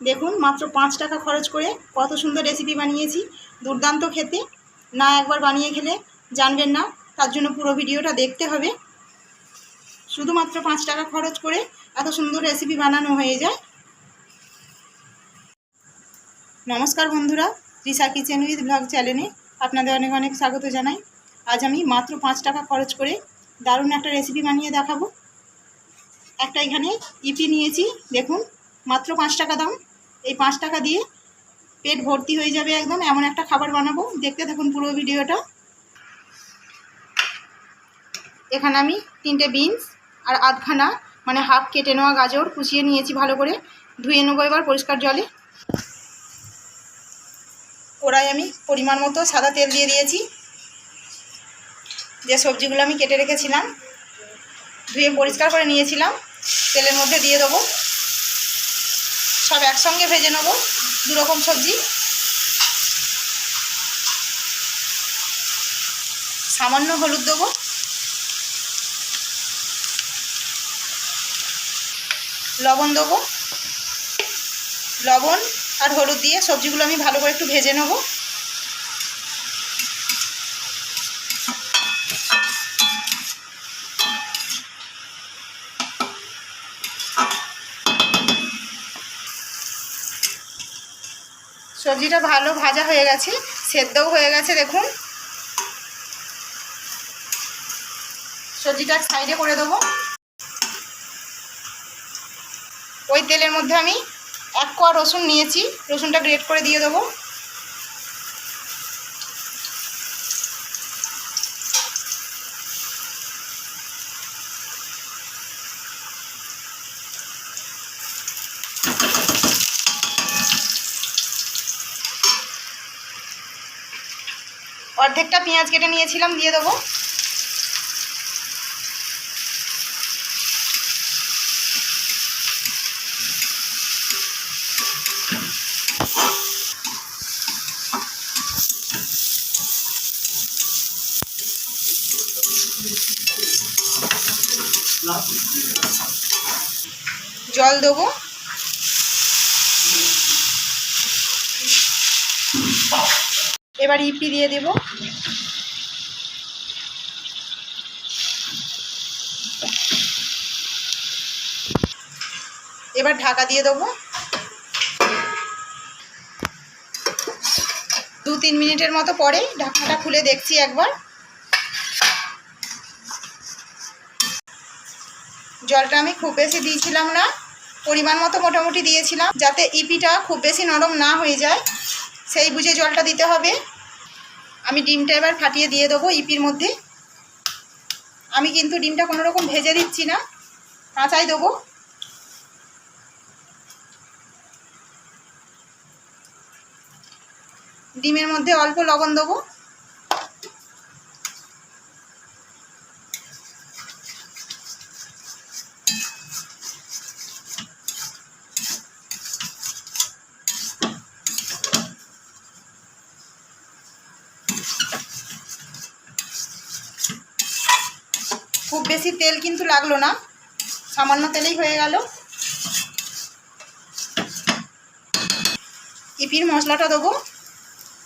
দেখুন মাত্র 5 টাকা খরচ করে কত সুন্দর রেসিপি বানিয়েছি। দুর্দান্ত খেতে, না একবার বানিয়ে খেলে জানবেন না। তার জন্য পুরো ভিডিওটা দেখতে হবে। শুধুমাত্র 5 টাকা খরচ করে এত সুন্দর রেসিপি বানানো হয়ে যায়। নমস্কার বন্ধুরা, তৃষা কিচেন উইথ ব্লগ চ্যানেলে আপনাদের অনেক অনেক স্বাগত জানাই। আজ আমি মাত্র 5 টাকা খরচ করে দারুণ একটা রেসিপি বানিয়ে দেখাবো। একটা এখানে ইপি নিয়েছি, দেখুন মাত্র 5 টাকা দাম। এই 5 টাকা দিয়ে পেট ভর্তি হয়ে যাবে একদম, এমন একটা খাবার বানাবো। দেখতে থাকুন পুরো ভিডিওটা। এখানে আমি 3টে বিনস আর আধখানা মানে হাফ কেটে নেওয়া গাজর কুচিয়ে নিয়েছি, ভালো করে ধুয়ে নেবো এবার পরিষ্কার জলে। কড়াই আমি পরিমাণ মতো সাদা তেল দিয়ে দিয়েছি। যে সবজিগুলো আমি কেটে রেখেছিলাম, ধুয়ে পরিষ্কার করে নিয়েছিলাম, তেলের মধ্যে দিয়ে দেবো। সব একসঙ্গে ভেজে নেবো, দু রকম সবজি। সামান্য হলুদ দেবো, লবণ দেবো। লবণ আর হলুদ দিয়ে সবজিগুলো আমি ভালো করে একটু ভেজে নেবো। সবজিটা ভালো ভাজা হয়ে গেছে, সেদ্ধও হয়ে গেছে। দেখুন সবজিটা সাইডে করে দেবো। ওই তেলের মধ্যে আমি 1 কোয়া রসুন নিয়েছি, রসুনটা গ্রেট করে দিয়ে দেবো। অর্ধেকটা পেঁয়াজ কেটে নিয়েছিলাম, দিয়ে দেবো। জল দেবো। এবার ইপি দিয়ে দেব। এবার ঢাকা দিয়ে দেবো। 2-3 মিনিটের মতো পরে ঢাকনাটা খুলে দেখছি একবার। জলটা আমি খুব বেশি দিয়েছিলাম না, পরিমাণ মতো মোটামুটি দিয়েছিলাম, যাতে ইপিটা খুব বেশি নরম না হয়ে যায়, সেই বুঝে জলটা দিতে হবে। আমি ডিমটা এবার ফাটিয়ে দিয়ে দেবো ইপির মধ্যে। আমি কিন্তু ডিমটা কোনো রকম ভেজে দিচ্ছি না, কাঁচাই দেবো। ডিমের মধ্যে অল্প লবণ দেবো। খুব বেশি তেল কিন্তু লাগলো না, সামান্য তেলেই হয়ে গেল। ইপির মশলাটা দেবো,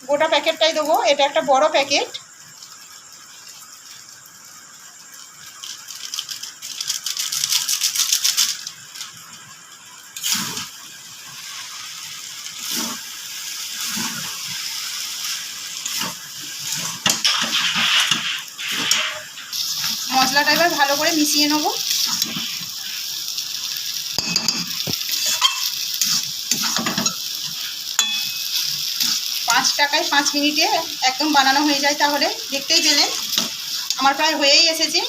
গোটা প্যাকেটটাই দেবো, এটা একটা বড় প্যাকেট। মশলাটা এবার ভালো করে মিশিয়ে নেব। পাঁচ টাকায় 5 মিনিটে একদম বানানো হয়ে যায়। তাহলে দেখতেই পেলেন আমার প্রায় হয়েই এসেছে।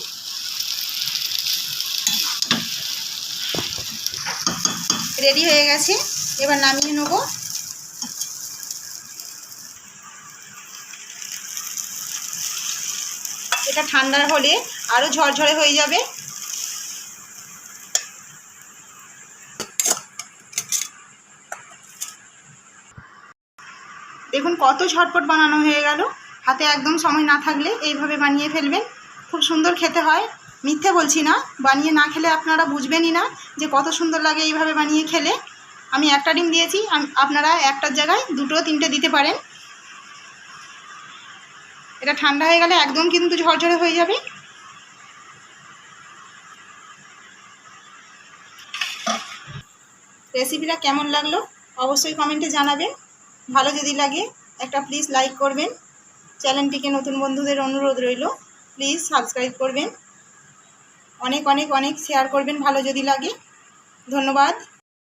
রেডি হয়ে গেছে, এবার নামিয়ে নেব। এটা ঠান্ডা হলে আরও ঝরঝরে হয়ে যাবে। দেখুন কত ঝটপট বানানো হয়ে গেল। হাতে একদম সময় না থাকলে এইভাবে বানিয়ে ফেলবেন, খুব সুন্দর খেতে হয়। মিথ্যে বলছি না, বানিয়ে না খেলে আপনারা বুঝবেনই না যে কত সুন্দর লাগে এইভাবে বানিয়ে খেলে। আমি একটা ডিম দিয়েছি, আপনারা একটার জায়গায় 2-3টে দিতে পারেন। এটা ঠান্ডা হয়ে গেলে একদম কিন্তু ঝরঝরে হয়ে যাবে। রেসিপিটা কেমন লাগলো অবশ্যই কমেন্টে জানাবেন। ভালো যদি লাগে একটা প্লিজ লাইক করবেন। চ্যানেলটিকে নতুন বন্ধুদের অনুরোধ রইল, প্লিজ সাবস্ক্রাইব করবেন। অনেক অনেক অনেক শেয়ার করবেন ভালো যদি লাগে। ধন্যবাদ।